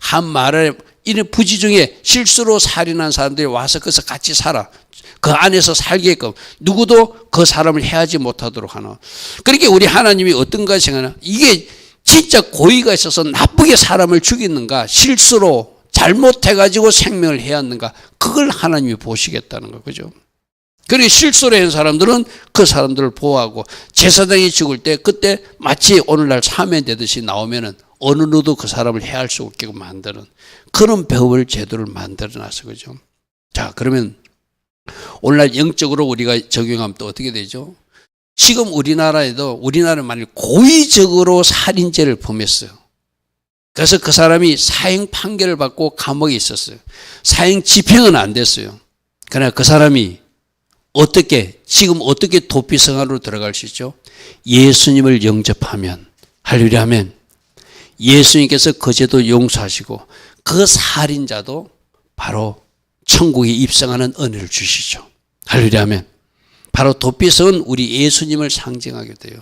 한 마을에 이런 부지 중에 실수로 살인한 사람들이 와서 거기서 같이 살아. 그 안에서 살게끔 누구도 그 사람을 해하지 못하도록 하는. 그러니까 우리 하나님이 어떤가 생각하나, 이게 진짜 고의가 있어서 나쁘게 사람을 죽이는가, 실수로 잘못해가지고 생명을 해왔는가, 그걸 하나님이 보시겠다는 거, 그죠? 그리고 실수로 한 사람들은 그 사람들을 보호하고, 제사장이 죽을 때 그때 마치 오늘날 사면되듯이 나오면은 어느 누구도 그 사람을 해할 수 없게끔 만드는 그런 법을 제도를 만들어놨어, 그죠? 자, 그러면 오늘날 영적으로 우리가 적용하면 또 어떻게 되죠? 지금 우리나라는 만약 고의적으로 살인죄를 범했어요. 그래서 그 사람이 사형 판결을 받고 감옥에 있었어요. 사형 집행은 안 됐어요. 그러나 그 사람이 지금 어떻게 도피성 안으로 들어갈 수 있죠? 예수님을 영접하면, 할렐루야 하면 예수님께서 그 죄도 용서하시고 그 살인자도 바로 천국에 입성하는 은혜를 주시죠. 할렐루야 하면. 바로 도피성은 우리 예수님을 상징하게 돼요.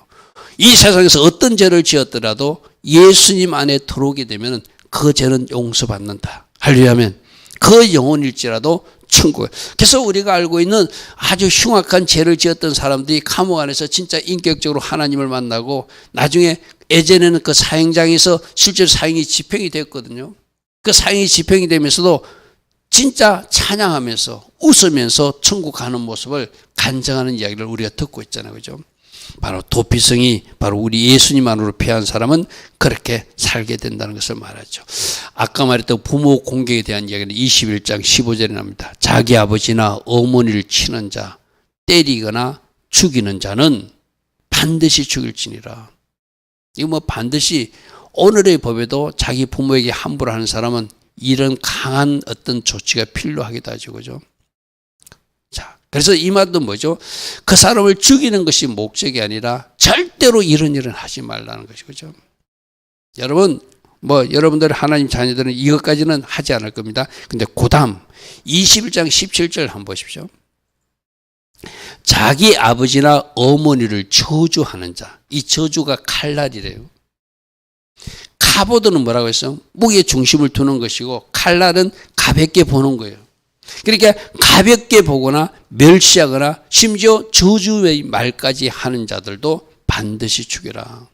이 세상에서 어떤 죄를 지었더라도 예수님 안에 들어오게 되면 그 죄는 용서받는다. 할렐루야면 그 영혼일지라도 천국에. 그래서 우리가 알고 있는 아주 흉악한 죄를 지었던 사람들이 감옥 안에서 진짜 인격적으로 하나님을 만나고 나중에 예전에는 그 사형장에서 실제로 사형이 집행이 됐거든요. 그 사형이 집행이 되면서도 진짜 찬양하면서 웃으면서 천국 가는 모습을 간증하는 이야기를 우리가 듣고 있잖아요. 그죠? 바로 도피성이 바로 우리 예수님 안으로 피한 사람은 그렇게 살게 된다는 것을 말하죠. 아까 말했던 부모 공격에 대한 이야기는 21장 15절에 나옵니다. 자기 아버지나 어머니를 치는 자, 때리거나 죽이는 자는 반드시 죽일지니라. 이거 뭐 반드시 오늘의 법에도 자기 부모에게 함부로 하는 사람은 이런 강한 어떤 조치가 필요하기도 하죠. 그죠? 자, 그래서 이 말도 뭐죠? 그 사람을 죽이는 것이 목적이 아니라 절대로 이런 일은 하지 말라는 것이죠. 여러분, 여러분들 하나님 자녀들은 이것까지는 하지 않을 겁니다. 근데 고담 21장 17절 한번 보십시오. 자기 아버지나 어머니를 저주하는 자. 이 저주가 칼날이래요. 카보드는 뭐라고 했어요? 무게에 중심을 두는 것이고 칼날은 가볍게 보는 거예요. 그러니까 가볍게 보거나 멸시하거나 심지어 저주의 말까지 하는 자들도 반드시 죽여라.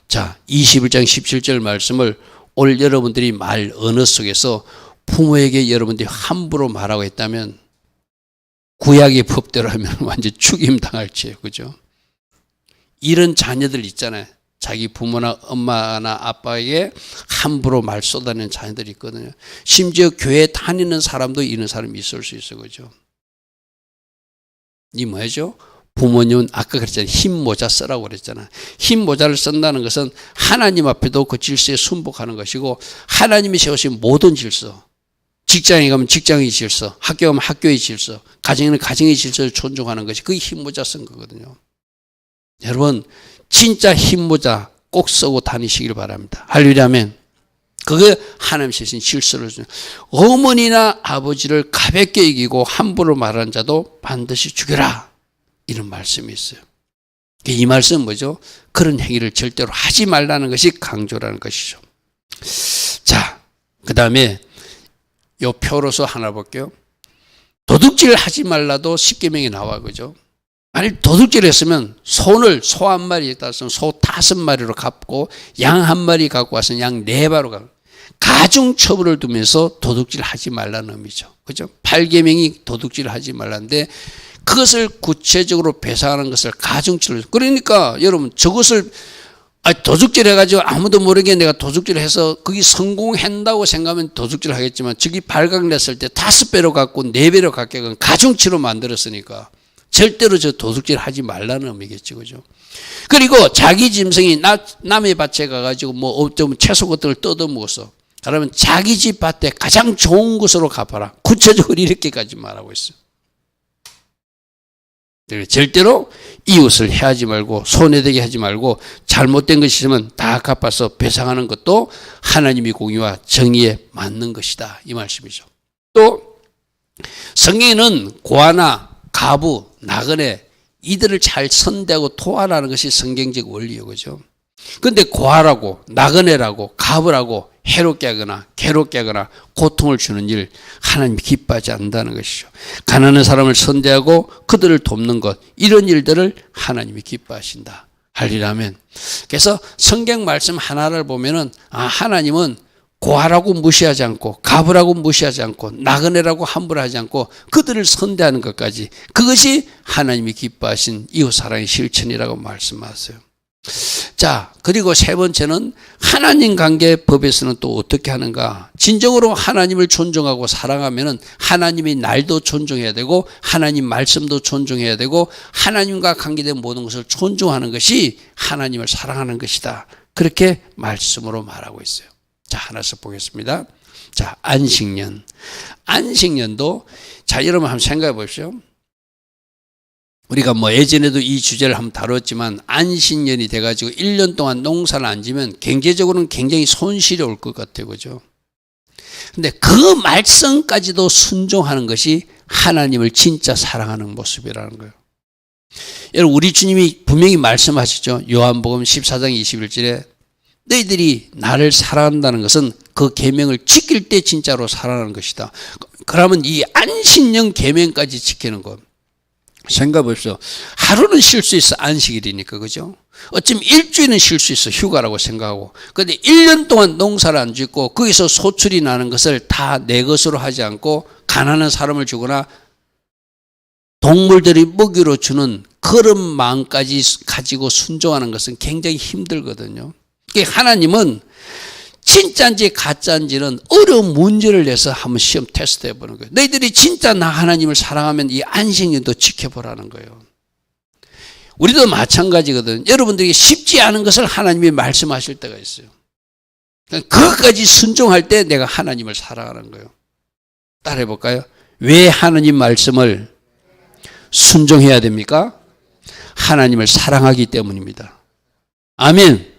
자, 21장 17절 말씀을 오늘 여러분들이 말 언어 속에서 부모에게 여러분들이 함부로 말하고 있다면 구약의 법대로 하면 완전 죽임 당할지요. 그죠? 이런 자녀들 있잖아요. 자기 부모나 엄마나 아빠에게 함부로 말 쏟아내는 자녀들이 있거든요. 심지어 교회 다니는 사람도 이런 사람이 있을 수 있어요. 그죠? 이 뭐죠? 부모님은 아까 그랬잖아요. 흰 모자 쓰라고 그랬잖아요. 흰 모자를 쓴다는 것은 하나님 앞에도 그 질서에 순복하는 것이고 하나님이 세우신 모든 질서, 직장에 가면 직장의 질서, 학교 가면 학교의 질서, 가정에는 가정의 질서를 존중하는 것이 그게 흰 모자 쓴 거거든요. 여러분 진짜 흰 모자 꼭 쓰고 다니시길 바랍니다. 할렐루야면 그게 하나님 세신 질서를 주는 어머니나 아버지를 가볍게 이기고 함부로 말하는 자도 반드시 죽여라. 이런 말씀이 있어요. 이 말씀은 뭐죠? 그런 행위를 절대로 하지 말라는 것이 강조라는 것이죠. 자, 그 다음에 요 표로서 하나 볼게요. 도둑질 하지 말라도 십계명에 나와. 그죠? 만약 도둑질 했으면 소 한 마리에 따라서 소 5마리로 갚고 양 1마리 갖고 와서 양 4마리로 갚고 가중 처벌을 두면서 도둑질 하지 말라는 의미죠. 그죠? 8계명이 도둑질 하지 말라는데 그것을 구체적으로 배상하는 것을 가중처벌. 그러니까 여러분 저것을 도둑질 해가지고 아무도 모르게 내가 도둑질 해서 거기 성공한다고 생각하면 도둑질 하겠지만 저기 발각냈을 때 5배로 갖고 4배로 갖게 가중치로 만들었으니까 절대로 저 도둑질 하지 말라는 의미겠죠. 그죠? 그리고 자기 짐승이 남의 밭에 가가지고 좀 채소 것들을 뜯어먹었어. 그러면 자기 집 밭에 가장 좋은 것으로 갚아라. 구체적으로 이렇게까지 말하고 있어요. 절대로 이웃을 해하지 말고 손해되게 하지 말고 잘못된 것이 있으면 다 갚아서 배상하는 것도 하나님의 공의와 정의에 맞는 것이다. 이 말씀이죠. 또 성경에는 고아나 가부, 나그네 이들을 잘 선대하고 토하라는 것이 성경적 원리예요. 그죠? 그런데 고아라고 나그네라고 가부라고 해롭게 하거나 괴롭게 하거나 고통을 주는 일 하나님이 기뻐하지 않는다는 것이죠. 가난한 사람을 선대하고 그들을 돕는 것 이런 일들을 하나님이 기뻐하신다. 할리라면 그래서 성경 말씀 하나를 보면은 하나님은 고아라고 무시하지 않고 가부라고 무시하지 않고 나그네라고 함부로 하지 않고 그들을 선대하는 것까지 그것이 하나님이 기뻐하신 이웃사랑의 실천이라고 말씀하세요. 자, 그리고 세 번째는 하나님 관계 법에서는 또 어떻게 하는가? 진정으로 하나님을 존중하고 사랑하면은 하나님의 날도 존중해야 되고 하나님 말씀도 존중해야 되고 하나님과 관계된 모든 것을 존중하는 것이 하나님을 사랑하는 것이다. 그렇게 말씀으로 말하고 있어요. 자, 하나씩 보겠습니다. 자, 안식년. 안식년도 자, 여러분 한번 생각해 보십시오. 우리가 예전에도 이 주제를 한번 다뤘지만 안식년이 돼가지고 1년 동안 농사를 안 지면 경제적으로는 굉장히 손실이 올 것 같아요. 그죠? 근데 그 말씀까지도 순종하는 것이 하나님을 진짜 사랑하는 모습이라는 거예요. 여러분, 우리 주님이 분명히 말씀하시죠. 요한복음 14장 21절에 너희들이 나를 사랑한다는 것은 그 계명을 지킬 때 진짜로 사랑하는 것이다. 그러면 이 안식년 계명까지 지키는 것. 생각해 보십시오. 하루는 쉴 수 있어. 안식일이니까. 그죠? 어쩌면 일주일은 쉴 수 있어. 휴가라고 생각하고. 그런데 1년 동안 농사를 안 짓고 거기서 소출이 나는 것을 다 내 것으로 하지 않고 가난한 사람을 주거나 동물들이 먹이로 주는 그런 마음까지 가지고 순종하는 것은 굉장히 힘들거든요. 하나님은 진짜인지 가짜인지는 어려운 문제를 내서 한번 시험 테스트 해보는 거예요. 너희들이 진짜 나 하나님을 사랑하면 이 안식년도 지켜보라는 거예요. 우리도 마찬가지거든요. 여러분들에게 쉽지 않은 것을 하나님이 말씀하실 때가 있어요. 그것까지 순종할 때 내가 하나님을 사랑하는 거예요. 따라해 볼까요? 왜 하나님 말씀을 순종해야 됩니까? 하나님을 사랑하기 때문입니다. 아멘.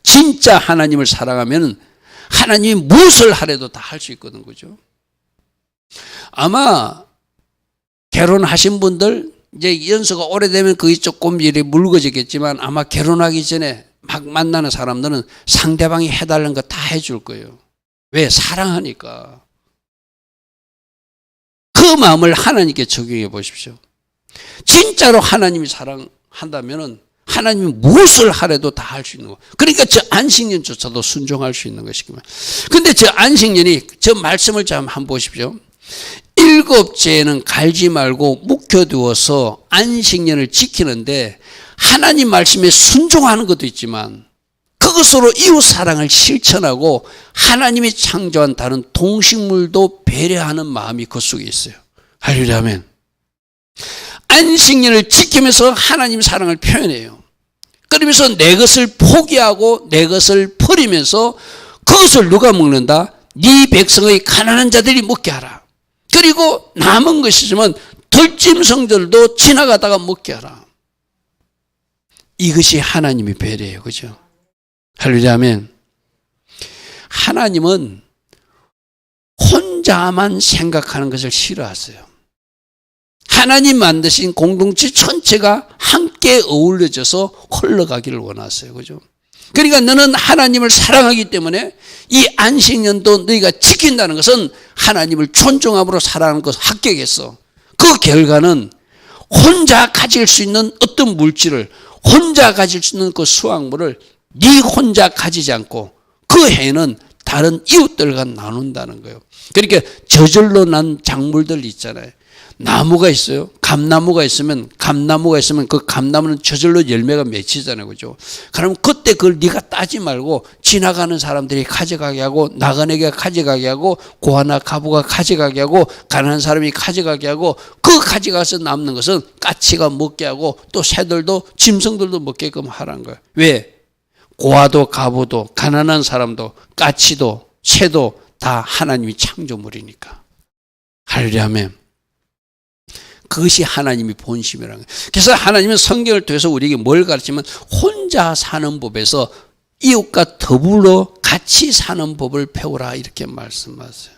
진짜 하나님을 사랑하면 하나님이 무엇을 하래도 다 할 수 있거든, 그죠? 아마 결혼하신 분들 이제 연수가 오래되면 그게 조금 이렇게 묽어지겠지만 아마 결혼하기 전에 막 만나는 사람들은 상대방이 해달라는 거 다 해줄 거예요. 왜? 사랑하니까. 그 마음을 하나님께 적용해 보십시오. 진짜로 하나님이 사랑한다면은 하나님이 무엇을 하래도 다 할 수 있는 거. 그러니까 저 안식년조차도 순종할 수 있는 것이구만. 근데 저 안식년이 저 말씀을 좀 한번 보십시오. 7째에는 갈지 말고 묵혀두어서 안식년을 지키는데 하나님 말씀에 순종하는 것도 있지만 그것으로 이웃 사랑을 실천하고 하나님이 창조한 다른 동식물도 배려하는 마음이 그 속에 있어요. 할렐루야 아멘. 안식년을 지키면서 하나님 사랑을 표현해요. 그러면서 내 것을 포기하고 내 것을 버리면서 그것을 누가 먹는다? 네 백성의 가난한 자들이 먹게 하라. 그리고 남은 것이지만 덜짐승들도 지나가다가 먹게 하라. 이것이 하나님의 배려예요. 그죠? 할렐루야 아멘. 하나님은 혼자만 생각하는 것을 싫어하세요. 하나님 만드신 공동체 전체가 함께 어울려져서 흘러가기를 원하세요. 그죠? 그러니까 너는 하나님을 사랑하기 때문에 이 안식년도 너희가 지킨다는 것은 하나님을 존중함으로 사랑하는 것을 합격했어. 그 결과는 혼자 가질 수 있는 어떤 물질을 혼자 가질 수 있는 그 수확물을 네 혼자 가지지 않고 그 해에는 다른 이웃들과 나눈다는 거예요. 그러니까 저절로 난 작물들 있잖아요. 나무가 있어요. 감나무가 있으면 그 감나무는 저절로 열매가 맺히잖아요. 그죠? 그럼 그때 그걸 네가 따지 말고 지나가는 사람들이 가져가게 하고 나그네가 가져가게 하고 고아나 가부가 가져가게 하고 가난한 사람이 가져가게 하고 그 가져가서 남는 것은 까치가 먹게 하고 또 새들도 짐승들도 먹게끔 하라는 거예요. 왜? 고아도 가부도 가난한 사람도 까치도 새도 다 하나님이 창조물이니까. 할렐루야 아멘. 그것이 하나님의 본심이라는 거예요. 그래서 하나님은 성경을 통해서 우리에게 뭘 가르치면 혼자 사는 법에서 이웃과 더불어 같이 사는 법을 배우라 이렇게 말씀하세요.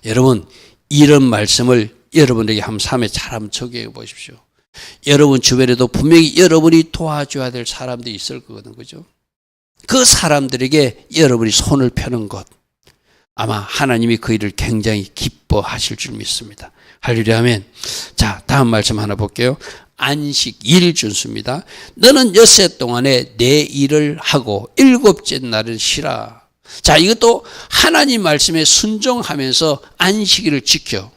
여러분 이런 말씀을 여러분에게 한번 삶에 잘 한번 적용해 보십시오. 여러분 주변에도 분명히 여러분이 도와줘야 될 사람들이 있을 거거든요. 그죠? 그 사람들에게 여러분이 손을 펴는 것 아마 하나님이 그 일을 굉장히 기뻐하실 줄 믿습니다. 할렐루야 아멘. 자, 다음 말씀 하나 볼게요. 안식일 준수입니다. 너는 엿새 동안에 내 일을 하고 7째 날은 쉬라. 자, 이것도 하나님 말씀에 순종하면서 안식일을 지켜.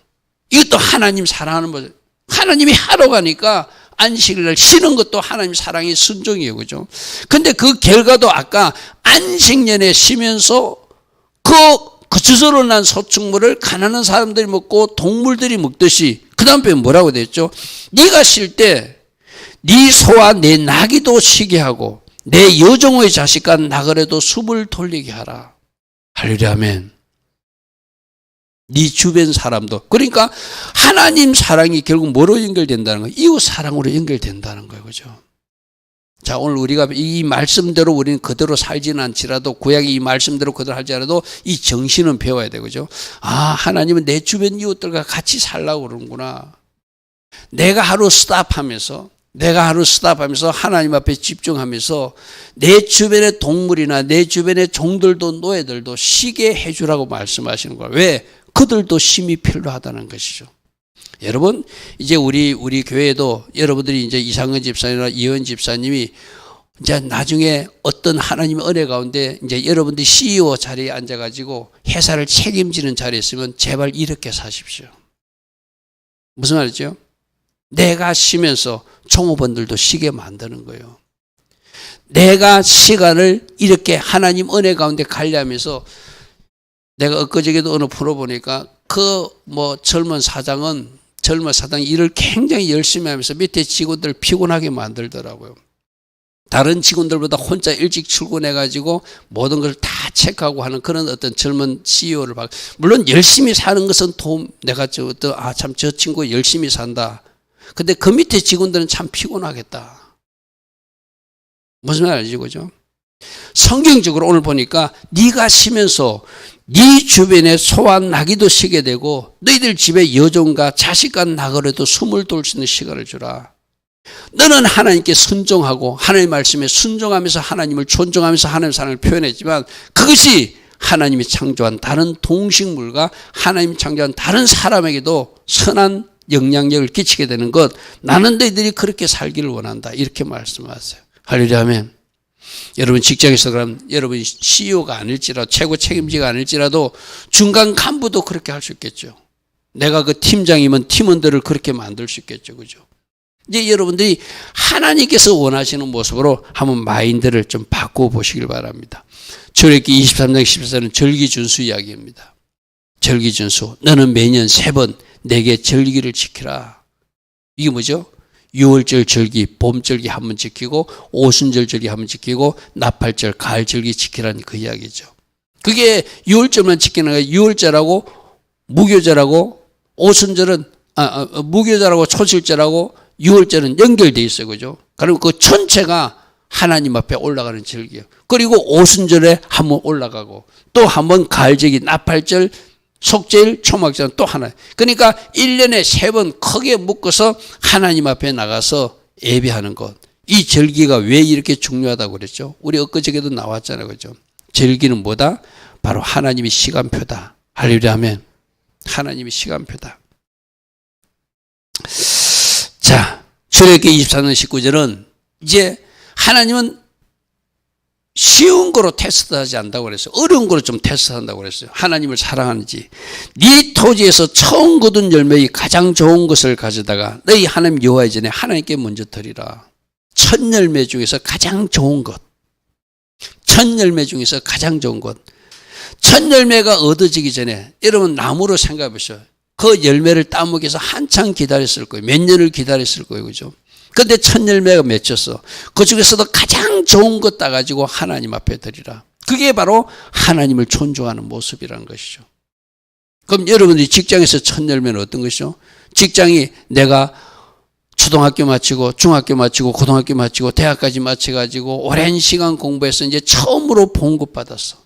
이것도 하나님 사랑하는 거. 하나님이 하러 가니까 안식일을 쉬는 것도 하나님 사랑의 순종이에요. 그죠? 근데 그 결과도 아까 안식년에 쉬면서 그 저절로 난 소축물을 가난한 사람들이 먹고 동물들이 먹듯이 그 다음에 뭐라고 됐죠? 네가 쉴 때 네 소와 내 나귀도 쉬게 하고 내 여종의 자식과 나그네도 숨을 돌리게 하라. 할렐루야 아멘. 네 주변 사람도. 그러니까 하나님 사랑이 결국 뭐로 연결된다는 거예요? 이웃 사랑으로 연결된다는 거예요. 그죠? 자, 오늘 우리가 이 말씀대로 우리는 그대로 살지는 않지라도, 구약이 이 말씀대로 그대로 하지 않아도 이 정신은 배워야 되죠. 아, 하나님은 내 주변 이웃들과 같이 살라고 그러는구나. 내가 하루 스탑하면서 하나님 앞에 집중하면서 내 주변의 동물이나 내 주변의 종들도 노예들도 쉬게 해주라고 말씀하시는 거예요. 왜? 그들도 쉼이 필요하다는 것이죠. 여러분, 이제 우리 교회도 여러분들이 이제 이상은 집사님이나 이현 집사님이 이제 나중에 어떤 하나님의 은혜 가운데 이제 여러분들이 CEO 자리에 앉아가지고 회사를 책임지는 자리에 있으면 제발 이렇게 사십시오. 무슨 말이죠? 내가 쉬면서 종업원들도 쉬게 만드는 거예요. 내가 시간을 이렇게 하나님 은혜 가운데 관리하면서, 내가 엊그저께도 어느 프로 보니까 젊은 사장이 일을 굉장히 열심히 하면서 밑에 직원들 피곤하게 만들더라고요. 다른 직원들보다 혼자 일찍 출근해가지고 모든 걸 다 체크하고 하는 그런 어떤 젊은 CEO를 봐. 물론 열심히 사는 것은 내가 참 저 친구 열심히 산다. 근데 그 밑에 직원들은 참 피곤하겠다. 무슨 말인지 그죠? 성경적으로 오늘 보니까 네가 쉬면서 네 주변에 소와 나귀도 쉬게 되고 너희들 집에 여종과 자식과 나그네도 숨을 돌 수 있는 시간을 주라. 너는 하나님께 순종하고 하나님의 말씀에 순종하면서 하나님을 존중하면서 하나님의 사랑을 표현했지만, 그것이 하나님이 창조한 다른 동식물과 하나님이 창조한 다른 사람에게도 선한 영향력을 끼치게 되는 것, 나는 너희들이 그렇게 살기를 원한다, 이렇게 말씀하세요. 할렐루야, 아멘. 여러분 직장에서 그럼 여러분 CEO가 아닐지라도, 최고 책임지가 아닐지라도 중간 간부도 그렇게 할 수 있겠죠. 내가 그 팀장이면 팀원들을 그렇게 만들 수 있겠죠. 그죠? 이제 여러분들이 하나님께서 원하시는 모습으로 한번 마인드를 좀 바꿔보시길 바랍니다. 출애굽기 23장 14절은 절기준수 이야기입니다. 절기준수. 너는 매년 3번 내게 절기를 지키라. 이게 뭐죠? 6월절 절기, 봄절기 한 번 지키고, 오순절 절기 한 번 지키고, 나팔절, 가을절기 지키라는 그 이야기죠. 그게 6월절만 지키는 거예요. 6월절하고 무교절하고 오순절은 무교절하고 초실절하고 6월절은 연결되어 있어요. 그죠? 그럼 그 전체가 하나님 앞에 올라가는 절기예요. 그리고 오순절에 한 번 올라가고, 또 한 번 가을절기, 나팔절, 속죄일, 초막절 또 하나. 그러니까 1년에 3번 크게 묶어서 하나님 앞에 나가서 예배하는 것. 이 절기가 왜 이렇게 중요하다고 그랬죠? 우리 엊그저께도 나왔잖아요. 그죠? 절기는 뭐다? 바로 하나님의 시간표다. 할렐루야, 아멘. 하나님의 시간표다. 자, 출애굽기 24장 19절은 이제 하나님은 쉬운 거로 테스트하지 않는다고 그랬어요. 어려운 거로 좀 테스트한다고 그랬어요. 하나님을 사랑하는지. 네 토지에서 처음 거둔 열매의 가장 좋은 것을 가져다가 너희 하나님 여호와의 전에 하나님께 먼저 드리라. 첫 열매 중에서 가장 좋은 것. 첫 열매 중에서 가장 좋은 것. 첫 열매가 얻어지기 전에 여러분 나무로 생각해 보세요. 그 열매를 따먹기 위해서 한참 기다렸을 거예요. 몇 년을 기다렸을 거예요. 그죠? 근데 첫 열매가 맺혔어. 그 중에서도 가장 좋은 것 따가지고 하나님 앞에 드리라. 그게 바로 하나님을 존중하는 모습이라는 것이죠. 그럼 여러분들이 직장에서 첫 열매는 어떤 것이죠? 직장이 내가 초등학교 마치고 중학교 마치고 고등학교 마치고 대학까지 마쳐가지고 오랜 시간 공부해서 이제 처음으로 봉급받았어.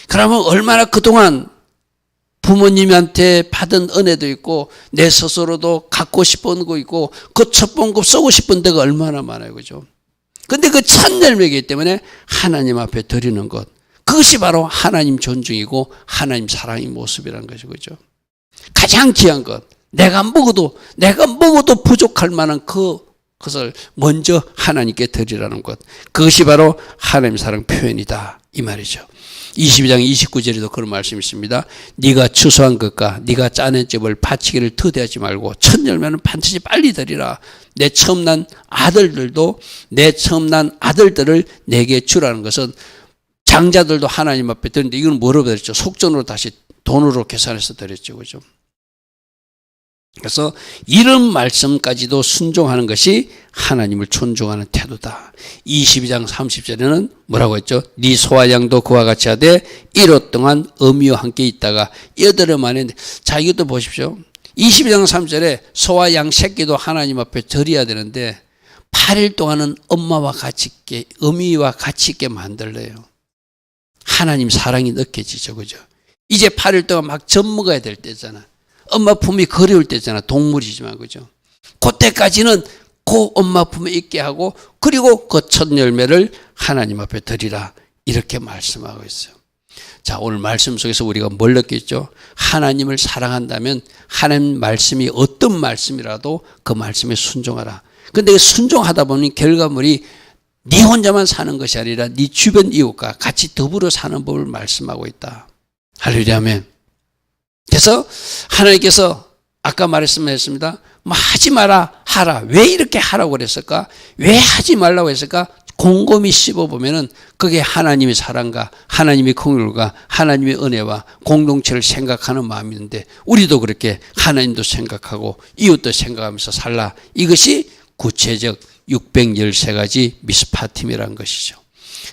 그러면 얼마나 그동안 부모님한테 받은 은혜도 있고 내 스스로도 갖고 싶은 거 있고 그 첫 봉급 쓰고 싶은 데가 얼마나 많아요. 그죠? 근데 그 첫 열매이기 때문에 하나님 앞에 드리는 것, 그것이 바로 하나님 존중이고 하나님 사랑의 모습이라는 것이죠. 그죠? 가장 귀한 것, 내가 먹어도 부족할 만한 그것을 먼저 하나님께 드리라는 것, 그것이 바로 하나님 사랑 표현이다, 이 말이죠. 22장 29절에도 그런 말씀이 있습니다. 네가 추수한 것과 네가 짜낸 즙을 바치기를 더디하지 말고 첫 열매는 반드시 빨리 드리라. 내 처음 난 아들들을 내게 주라는 것은 장자들도 하나님 앞에 드리는데, 이건 뭐로 드렸죠? 속전으로 다시 돈으로 계산해서 드렸죠. 그죠? 그래서 이런 말씀까지도 순종하는 것이 하나님을 존중하는 태도다. 22장 30절에는 뭐라고 했죠? 네 소와 양도 그와 같이 하되 1호 동안 어미와 함께 있다가 8월 만에. 자, 이것도 보십시오. 22장 3절에 소와 양 새끼도 하나님 앞에 드려야 되는데 8일 동안은 엄마와 같이 있게, 어미와 같이 있게 만들래요. 하나님 사랑이 느껴지죠. 그죠? 이제 8일 동안 막 젖 먹어야 될 때잖아. 엄마 품이 그리울 때잖아. 동물이지만. 그죠? 그때까지는 그 엄마 품에 있게 하고, 그리고 그 첫 열매를 하나님 앞에 드리라. 이렇게 말씀하고 있어요. 자, 오늘 말씀 속에서 우리가 뭘 느꼈죠? 하나님을 사랑한다면 하나님 말씀이 어떤 말씀이라도 그 말씀에 순종하라. 근데 순종하다 보니 결과물이 네 혼자만 사는 것이 아니라 네 주변 이웃과 같이 더불어 사는 법을 말씀하고 있다. 할렐루야 아멘. 그래서 하나님께서 아까 말씀했습니다. 뭐 하지 마라 하라. 왜 이렇게 하라고 그랬을까? 왜 하지 말라고 했을까? 곰곰이 씹어보면은 그게 하나님의 사랑과 하나님의 긍휼과 하나님의 은혜와 공동체를 생각하는 마음이 있는데, 우리도 그렇게 하나님도 생각하고 이웃도 생각하면서 살라. 이것이 구체적 613가지 미스파팀이라는 것이죠.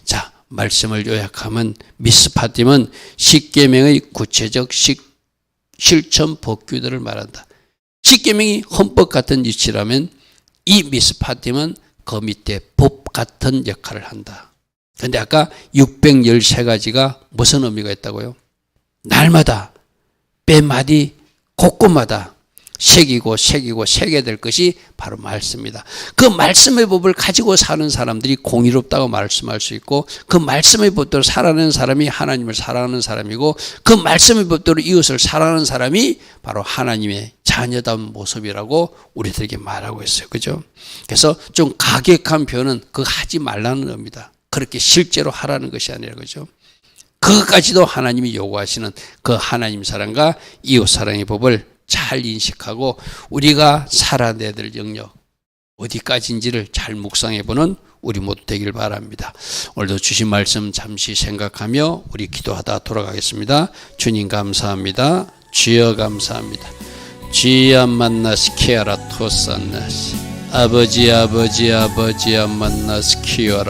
자, 말씀을 요약하면 미스파팀은 십계명의 구체적 실천 법규들을 말한다. 십계명이 헌법 같은 이치라면 이 미스파팀은 그 밑에 법 같은 역할을 한다. 그런데 아까 613가지가 무슨 의미가 있다고요? 날마다 빼마디 곳곳마다 새기고 새겨야 될 것이 바로 말씀입니다. 그 말씀의 법을 가지고 사는 사람들이 공의롭다고 말씀할 수 있고, 그 말씀의 법대로 살아가는 사람이 하나님을 사랑하는 사람이고, 그 말씀의 법대로 이웃을 사랑하는 사람이 바로 하나님의 자녀다운 모습이라고 우리들에게 말하고 있어요. 그죠? 그래서 좀 가격한 표현은 그거 하지 말라는 겁니다. 그렇게 실제로 하라는 것이 아니라. 그죠? 그것까지도 하나님이 요구하시는 그 하나님 사랑과 이웃 사랑의 법을 잘 인식하고 우리가 살아내야 될 영역 어디까지인지를 잘 묵상해보는 우리 모두 되길 바랍니다. 오늘도 주신 말씀 잠시 생각하며 우리 기도하다 돌아가겠습니다. 주님 감사합니다. 주여 감사합니다. 주여 만나시 키아라 토산나시 아버지 만나시 키아라